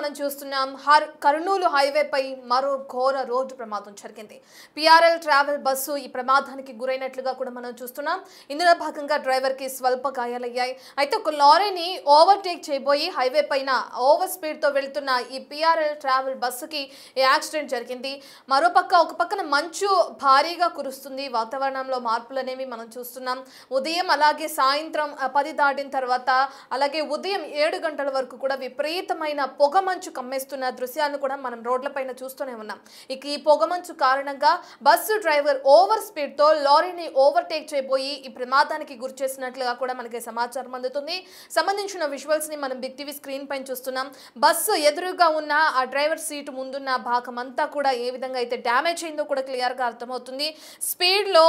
మనం చూస్తున్నాం కర్నూలు హైవేపై మరో ఘోర రోడ్డు ప్రమాదం జరిగింది. పిఆర్ఎల్ ట్రావెల్ బస్సు ఈ ప్రమాదానికి గురైనట్లుగా కూడా మనం చూస్తున్నాం. ఇందులో భాగంగా డ్రైవర్ కి స్వల్ప గాయాలయ్యాయి. అయితే ఒక లారీని ఓవర్టేక్ చేయబోయి హైవే పైన ఓవర్ స్పీడ్ తో వెళ్తున్న ఈ పిఆర్ఎల్ ట్రావెల్ బస్సుకి యాక్సిడెంట్ జరిగింది. మరోపక్క ఒక పక్కన మంచు భారీగా కురుస్తుంది. వాతావరణంలో మార్పులు అనేవి మనం చూస్తున్నాం. ఉదయం అలాగే సాయంత్రం 10 దాటిన తర్వాత అలాగే ఉదయం 7 గంటల వరకు కూడా విపరీతమైన పొగమంచు కమ్మేస్తున్న దృశ్యాలను కూడా మనం రోడ్లపైన చూస్తూనే ఉన్నాం. ఇక ఈ పొగమంచు కారణంగా బస్సు డ్రైవర్ ఓవర్ స్పీడ్ తో లారీని ఓవర్టేక్ చేయబోయి ఈ ప్రమాదానికి గురి చేసినట్లుగా కూడా మనకి సమాచారం అందుతుంది. సంబంధించిన విజువల్స్ ని మనం బిగ్ టీవీ స్క్రీన్ పైన చూస్తున్నాం. బస్సు ఎదురుగా ఉన్న ఆ డ్రైవర్ సీటు ముందున్న భాగం అంతా కూడా ఏ విధంగా అయితే డ్యామేజ్ అయిందో కూడా క్లియర్ గా అర్థమవుతుంది. స్పీడ్ లో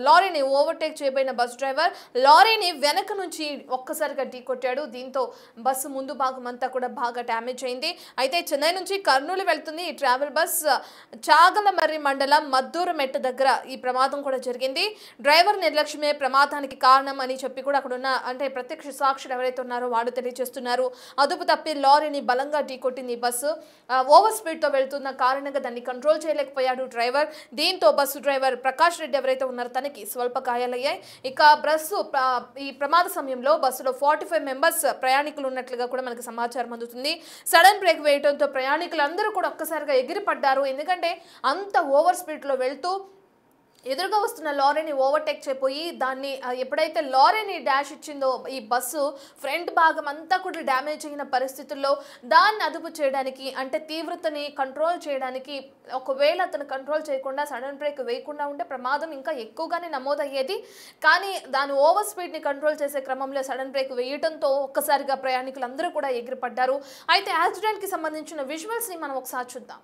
లారీని ఓవర్టేక్ చేయబోయిన బస్ డ్రైవర్ లారీని వెనక నుంచి ఒక్కసారిగా ఢీకొట్టాడు. దీంతో బస్సు ముందు భాగం అంతా కూడా బాగా డ్యామేజ్ అయింది. అయితే చెన్నై నుంచి కర్నూలు వెళ్తుంది ఈ ట్రావెల్ బస్. చాగలమర్రి మండలం మద్దూరు మెట్ట దగ్గర ఈ ప్రమాదం కూడా జరిగింది. డ్రైవర్ నిర్లక్ష్యమే ప్రమాదానికి కారణం అని చెప్పి కూడా అక్కడ ఉన్న అంటే ప్రత్యక్ష సాక్షులు ఎవరైతే ఉన్నారో వాళ్ళు తెలియజేస్తున్నారు. అదుపు తప్పి లారీని బలంగా ఢీకొట్టింది ఈ బస్సు. ఓవర్ స్పీడ్ తో వెళ్తున్న కారణంగా దాన్ని కంట్రోల్ చేయలేకపోయాడు డ్రైవర్. దీంతో బస్సు డ్రైవర్ ప్రకాష్ రెడ్డి ఎవరైతే ఉన్నారో తనకి స్వల్ప గాయాలయ్యాయి. ఇక బస్సు ఈ ప్రమాద సమయంలో బస్సులో 45 మెంబర్స్ ప్రయాణికులు ఉన్నట్లుగా కూడా మనకు సమాచారం అందుతుంది. సడన్ బ్రేక్ వేయడంతో ప్రయాణికులందరూ కూడా ఒక్కసారిగా ఎగిరిపడ్డారు. ఎందుకంటే అంత ఓవర్ స్పీడ్ లో వెళ్తూ ఎదురుగా వస్తున్న లారీని ఓవర్టేక్ చేయబోయి దాన్ని ఎప్పుడైతే లారీని డాష్ ఇచ్చిందో ఈ బస్సు ఫ్రంట్ భాగం అంతా కూడా డ్యామేజ్ అయిన పరిస్థితుల్లో దాన్ని అదుపు చేయడానికి అంటే తీవ్రతని కంట్రోల్ చేయడానికి ఒకవేళ అతను కంట్రోల్ చేయకుండా సడన్ బ్రేక్ వేయకుండా ఉంటే ప్రమాదం ఇంకా ఎక్కువగానే నమోదయ్యేది. కానీ దాని ఓవర్ స్పీడ్ని కంట్రోల్ చేసే క్రమంలో సడన్ బ్రేక్ వేయడంతో ఒక్కసారిగా ప్రయాణికులందరూ కూడా ఎగిరిపడ్డారు. అయితే యాక్సిడెంట్కి సంబంధించిన విజువల్స్ని మనం ఒకసారి చూద్దాం.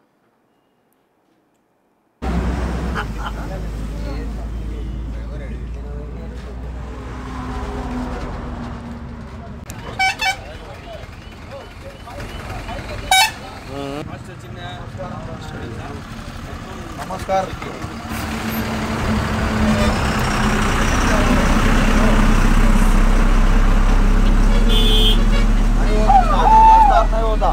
नमस्कार स्टार्ट नहीं होता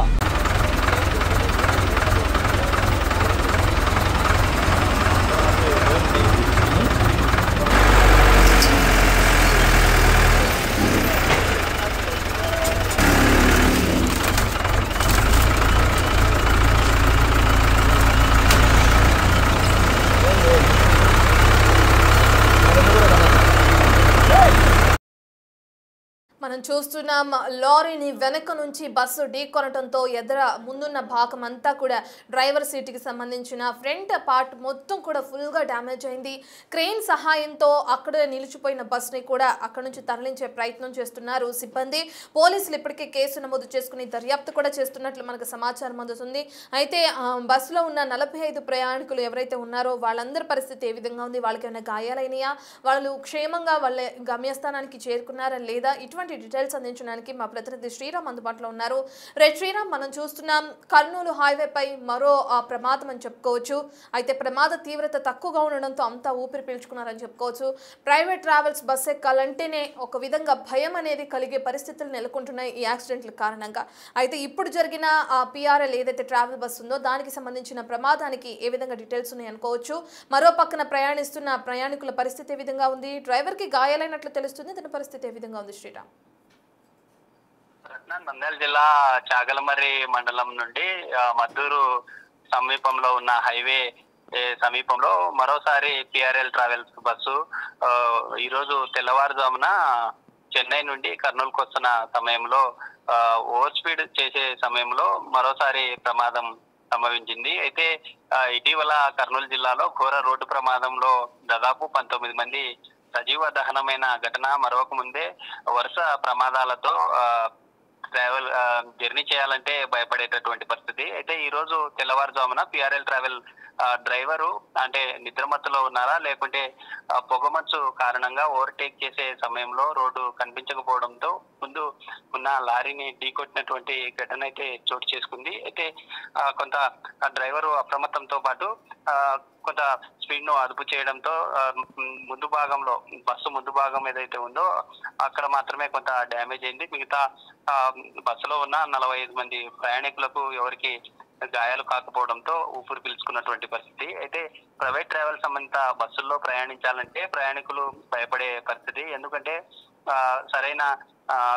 మనం చూస్తున్నాం లారీని వెనక నుంచి బస్సు ఢీకొనడంతో ముందున్న భాగం అంతా కూడా డ్రైవర్ సీటుకి సంబంధించిన ఫ్రంట్ పార్ట్ మొత్తం కూడా ఫుల్గా డ్యామేజ్ అయింది. క్రెయిన్ సహాయంతో అక్కడ నిలిచిపోయిన బస్సుని కూడా అక్కడ నుంచి తరలించే ప్రయత్నం చేస్తున్నారు సిబ్బంది. పోలీసులు ఇప్పటికే కేసు నమోదు చేసుకుని దర్యాప్తు కూడా చేస్తున్నట్లు మనకు సమాచారం అందుతుంది. అయితే బస్సులో ఉన్న 45 ప్రయాణికులు ఎవరైతే ఉన్నారో వాళ్ళందరి పరిస్థితి ఏ విధంగా ఉంది, వాళ్ళకి ఏమైనా గాయాలైనయా, వాళ్ళు క్షేమంగా వాళ్ళ గమ్యస్థానానికి చేరుకున్నారా లేదా, ఇటువంటి డీటెయిల్స్ అందించడానికి మా ప్రతినిధి శ్రీరామ్ అందుబాటులో ఉన్నారు. శ్రీరామ్, మనం చూస్తున్నాం కర్నూలు హైవే పై మరో ప్రమాదం అని చెప్పుకోవచ్చు. అయితే ప్రమాద తీవ్రత తక్కువగా ఉండడంతో అంతా ఊపిరి పీల్చుకున్నారని చెప్పుకోవచ్చు. ప్రైవేట్ ట్రావెల్స్ బస్ ఎక్కాలంటేనే ఒక విధంగా భయం అనేది కలిగే పరిస్థితులు నెలకొంటున్నాయి ఈ యాక్సిడెంట్ల కారణంగా. అయితే ఇప్పుడు జరిగిన పిఆర్ఎల్ ఏదైతే ట్రావెల్ బస్ ఉందో దానికి సంబంధించిన ప్రమాదానికి ఏ విధంగా డీటెయిల్స్ ఉన్నాయి అనుకోవచ్చు. మరో పక్కన ప్రయాణిస్తున్న ప్రయాణికుల పరిస్థితి ఏ విధంగా ఉంది, డ్రైవర్ కి గాయాలైనట్లు తెలుస్తుంది, తన పరిస్థితి ఏ విధంగా ఉంది శ్రీరామ్? నంద్యాల జిల్లా చాగలమర్రి మండలం నుండి మద్దూరు సమీపంలో ఉన్న హైవే సమీపంలో మరోసారి పిఆర్ఎల్ ట్రావెల్స్ బస్సు ఈరోజు తెల్లవారుజామున చెన్నై నుండి కర్నూలుకు వస్తున్న సమయంలో ఓవర్ స్పీడ్ చేసే సమయంలో మరోసారి ప్రమాదం సంభవించింది. అయితే ఇటీవల కర్నూలు జిల్లాలో ఘోర రోడ్డు ప్రమాదంలో దాదాపు 19 మంది సజీవ దహనమైన ఘటన మరొక ముందే వరుస ప్రమాదాలతో ట్రావెల్ జర్నీ చేయాలంటే భయపడేటటువంటి పరిస్థితి. అయితే ఈ రోజు తెల్లవారుజామున పిఆర్ఎల్ ట్రావెల్ డ్రైవరు అంటే నిద్రమత్తులో ఉన్నారా లేకుంటే పొగమంచు కారణంగా ఓవర్టేక్ చేసే సమయంలో రోడ్డు కనిపించకపోవడంతో ముందు ఉన్న లారీని ఢీకొట్టినటువంటి ఘటన అయితే చోటు చేసుకుంది. అయితే కొంత డ్రైవరు అప్రమత్తంతో పాటు కొంత స్పీడ్ ను అదుపు చేయడంతో ముందు భాగంలో బస్సు ముందు భాగం ఏదైతే ఉందో అక్కడ మాత్రమే కొంత డ్యామేజ్ అయింది. మిగతా బస్సులో ఉన్న 45 మంది ప్రయాణికులకు ఎవరికి గాయాలు కాకపోవడంతో ఊపిరి పీల్చుకున్నటువంటి పరిస్థితి. అయితే ప్రైవేట్ ట్రావెల్ సంబంధిత బస్సుల్లో ప్రయాణించాలంటే ప్రయాణికులు భయపడే పరిస్థితి. ఎందుకంటే సరైన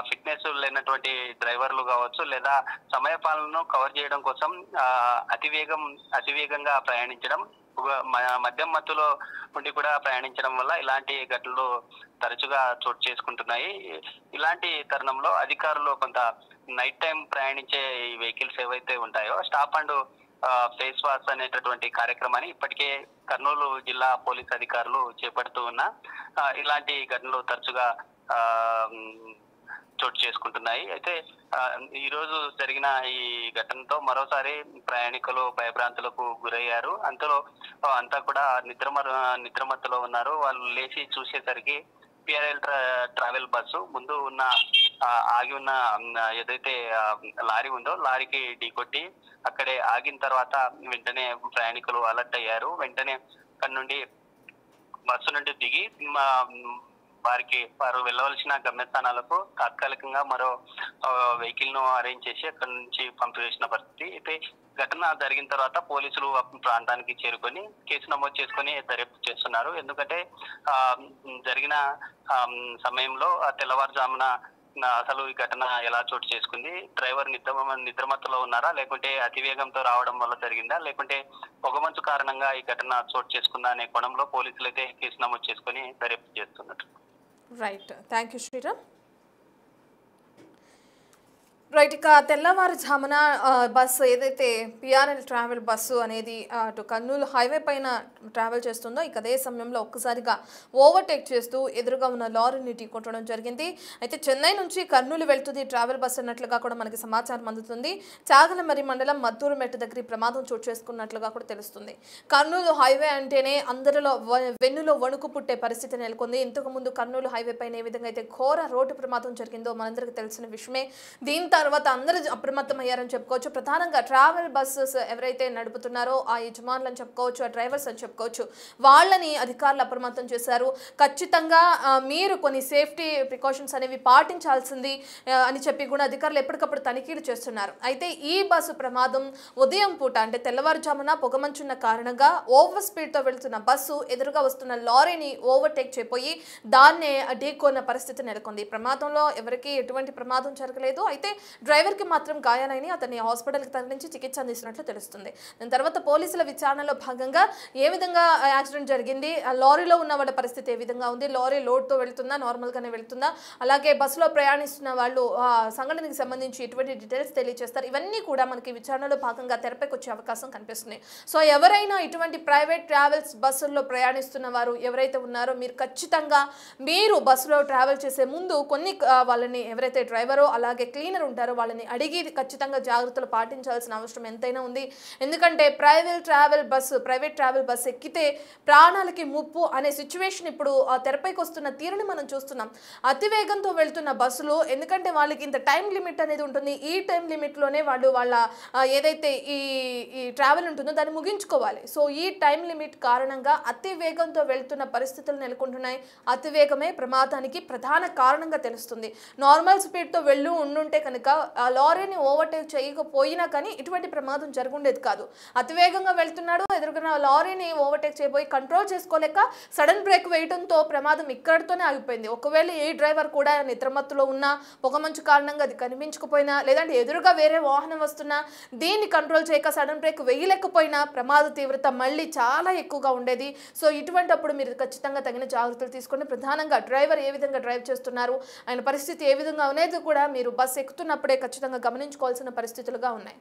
ఫిట్నెస్ లేనటువంటి డ్రైవర్లు కావచ్చు, లేదా సమయ పాలనను కవర్ చేయడం కోసం అతివేగంగా ప్రయాణించడం, మద్యం మత్తులో ఉండి కూడా ప్రయాణించడం వల్ల ఇలాంటి ఘటనలు తరచుగా చోటు చేసుకుంటున్నాయి. ఇలాంటి తరుణంలో అధికారులు కొంత నైట్ టైం ప్రయాణించే ఈ వెహికల్స్ ఏవైతే ఉంటాయో స్టాప్ అండ్ ఫేస్ వాష్ అనేటటువంటి కార్యక్రమాన్ని ఇప్పటికే కర్నూలు జిల్లా పోలీస్ అధికారులు చేపడుతూ ఉన్నా ఇలాంటి ఘటనలు తరచుగా చోటు చేసుకుంటున్నాయి. అయితే ఈ రోజు జరిగిన ఈ ఘటనతో మరోసారి ప్రయాణికులు భయభ్రాంతులకు గురయ్యారు. అంతా కూడా నిద్రమత్తులో ఉన్నారు. వాళ్ళు లేచి చూసేసరికి పిఆర్ఎల్ ట్రావెల్ బస్సు ముందు ఉన్న ఆగి ఉన్న ఏదైతే లారీ ఉందో లారీకి ఢీకొట్టి అక్కడే ఆగిన తర్వాత వెంటనే ప్రయాణికులు అలర్ట్ అయ్యారు. వెంటనే అక్కడి నుండి బస్సు నుండి దిగి వారు వెళ్ళవలసిన గమ్యస్థానాలకు తాత్కాలికంగా మరో వెహికల్ ను అరేంజ్ చేసి అక్కడి నుంచి పంపివేసిన పరిస్థితి. అయితే ఘటన జరిగిన తర్వాత పోలీసులు ప్రాంతానికి చేరుకొని కేసు నమోదు చేసుకొని దర్యాప్తు చేస్తున్నారు. ఎందుకంటే జరిగిన సమయంలో తెల్లవారుజామున అసలు ఈ ఘటన ఎలా చోటు చేసుకుంది, డ్రైవర్ నిద్రమత్తులో ఉన్నారా, లేకుంటే అతివేగంతో రావడం వల్ల జరిగిందా, లేకుంటే పొగమంచు కారణంగా ఈ ఘటన చోటు చేసుకుందా అనే కోణంలో పోలీసులు అయితే కేసు నమోదు చేసుకుని దర్యాప్తు చేస్తున్నారు. Right, thank you Sriram. Right, ఇక తెల్లవారుజామున బస్సు ఏదైతే పిఆర్ఎల్ ట్రావెల్ బస్సు అనేది అటు కర్నూలు హైవే పైన ట్రావెల్ చేస్తుందో ఇక అదే సమయంలో ఒక్కసారిగా ఓవర్టేక్ చేస్తూ ఎదురుగా ఉన్న లారీని ఢీకొట్టడం జరిగింది. అయితే చెన్నై నుంచి కర్నూలు వెళ్తుంది ట్రావెల్ బస్సు అన్నట్లుగా కూడా మనకి సమాచారం అందుతుంది. చాగలమరి మండలం మద్దూరు మెట్టు దగ్గర ప్రమాదం చోటు చేసుకున్నట్లుగా కూడా తెలుస్తుంది. కర్నూలు హైవే అంటేనే అందరిలో వెన్నులో వణుకు పుట్టే పరిస్థితి నెలకొంది. ఇంతకుముందు కర్నూలు హైవే పైన ఏ విధంగా అయితే ఘోర రోడ్డు ప్రమాదం జరిగిందో మనందరికీ తెలిసిన విషయమే. దీని తర్వాత అందరూ అప్రమత్తం అయ్యారని చెప్పుకోవచ్చు. ప్రధానంగా ట్రావెల్ బస్సెస్ ఎవరైతే నడుపుతున్నారో ఆ యజమానులు అని చెప్పుకోవచ్చు, ఆ డ్రైవర్స్ అని చెప్పుకోవచ్చు, వాళ్ళని అధికారులు అప్రమత్తం చేశారు. ఖచ్చితంగా మీరు కొన్ని సేఫ్టీ ప్రికాషన్స్ అనేవి పాటించాల్సింది అని చెప్పి కూడా అధికారులు ఎప్పటికప్పుడు తనిఖీలు చేస్తున్నారు. అయితే ఈ బస్సు ప్రమాదం ఉదయం పూట అంటే తెల్లవారుజామున పొగమంచున్న కారణంగా ఓవర్ స్పీడ్తో వెళ్తున్న బస్సు ఎదురుగా వస్తున్న లారీని ఓవర్టేక్ చేయపోయి దాన్నే ఢీకొన్న పరిస్థితి నెలకొంది. ఈ ప్రమాదంలో ఎవరికి ఎటువంటి ప్రమాదం జరగలేదు. అయితే డ్రైవర్కి మాత్రం గాయాలైన అతన్ని హాస్పిటల్కి తరలించి చికిత్స అందిస్తున్నట్లు తెలుస్తుంది. దాని తర్వాత పోలీసుల విచారణలో భాగంగా ఏ విధంగా యాక్సిడెంట్ జరిగింది, ఆ లారీలో ఉన్న వాళ్ళ పరిస్థితి ఏ విధంగా ఉంది, లారీ లోడ్తో వెళ్తుందా, నార్మల్గానే వెళ్తుందా, అలాగే బస్సులో ప్రయాణిస్తున్న వాళ్ళు సంఘటనకి సంబంధించి ఎటువంటి డీటెయిల్స్ తెలియజేస్తారు, ఇవన్నీ కూడా మనకి విచారణలో భాగంగా తెరపైకి వచ్చే అవకాశం కనిపిస్తుంది. సో ఎవరైనా ఇటువంటి ప్రైవేట్ ట్రావెల్స్ బస్సుల్లో ప్రయాణిస్తున్న వారు ఎవరైతే ఉన్నారో మీరు ఖచ్చితంగా మీరు బస్సులో ట్రావెల్ చేసే ముందు కొన్ని వాళ్ళని ఎవరైతే డ్రైవరో అలాగే క్లీనర్ ఉంటారో వాళ్ళని అడిగి ఖచ్చితంగా జాగ్రత్తలు పాటించాల్సిన అవసరం ఎంతైనా ఉంది. ఎందుకంటే ప్రైవేట్ ట్రావెల్ బస్ ఎక్కితే ప్రాణాలకి ముప్పు అనే సిచ్యువేషన్ ఇప్పుడు తెరపైకి వస్తున్న తీరుని మనం చూస్తున్నాం. అతివేగంతో వెళ్తున్న బస్సులు, ఎందుకంటే వాళ్ళకి ఇంత టైం లిమిట్ అనేది ఉంటుంది. ఈ టైం లిమిట్లోనే వాళ్ళ ఏదైతే ఈ ట్రావెల్ ఉంటుందో దాన్ని ముగించుకోవాలి. సో ఈ టైం లిమిట్ కారణంగా అతి వేగంతో వెళ్తున్న పరిస్థితులు నెలకొంటున్నాయి. అతివేగమే ప్రమాదానికి ప్రధాన కారణంగా తెలుస్తుంది. నార్మల్ స్పీడ్తో ఉండుంటే కనుక ఆ లారీని ఓవర్టేక్ చేయకపోయినా కానీ ఇటువంటి ప్రమాదం జరుగుండేది కాదు. అతివేగంగా వెళ్తున్నాడు, ఎదురుగా లారీని ఓవర్టేక్ చేయబోయి కంట్రోల్ చేసుకోలేక సడన్ బ్రేక్ వేయడంతో ప్రమాదం ఇక్కడితోనే ఆగిపోయింది. ఒకవేళ ఏ డ్రైవర్ కూడా నిద్రమత్తులో ఉన్నా, పొగమంచు కారణంగా అది కనిపించకపోయినా, లేదంటే ఎదురుగా వేరే వాహనం వస్తున్నా దీన్ని కంట్రోల్ చేయక సడన్ బ్రేక్ వేయలేకపోయినా ప్రమాద తీవ్రత మళ్ళీ చాలా ఎక్కువగా ఉండేది. సో ఇటువంటి అప్పుడు మీరు ఖచ్చితంగా తగిన జాగ్రత్తలు తీసుకొని, ప్రధానంగా డ్రైవర్ ఏ విధంగా డ్రైవ్ చేస్తున్నారు, ఆయన పరిస్థితి ఏ విధంగా అనేది కూడా మీరు బస్సు ఎక్కుతున్నప్పుడే ఖచ్చితంగా గమనించుకోవాల్సిన పరిస్థితులుగా ఉన్నాయి.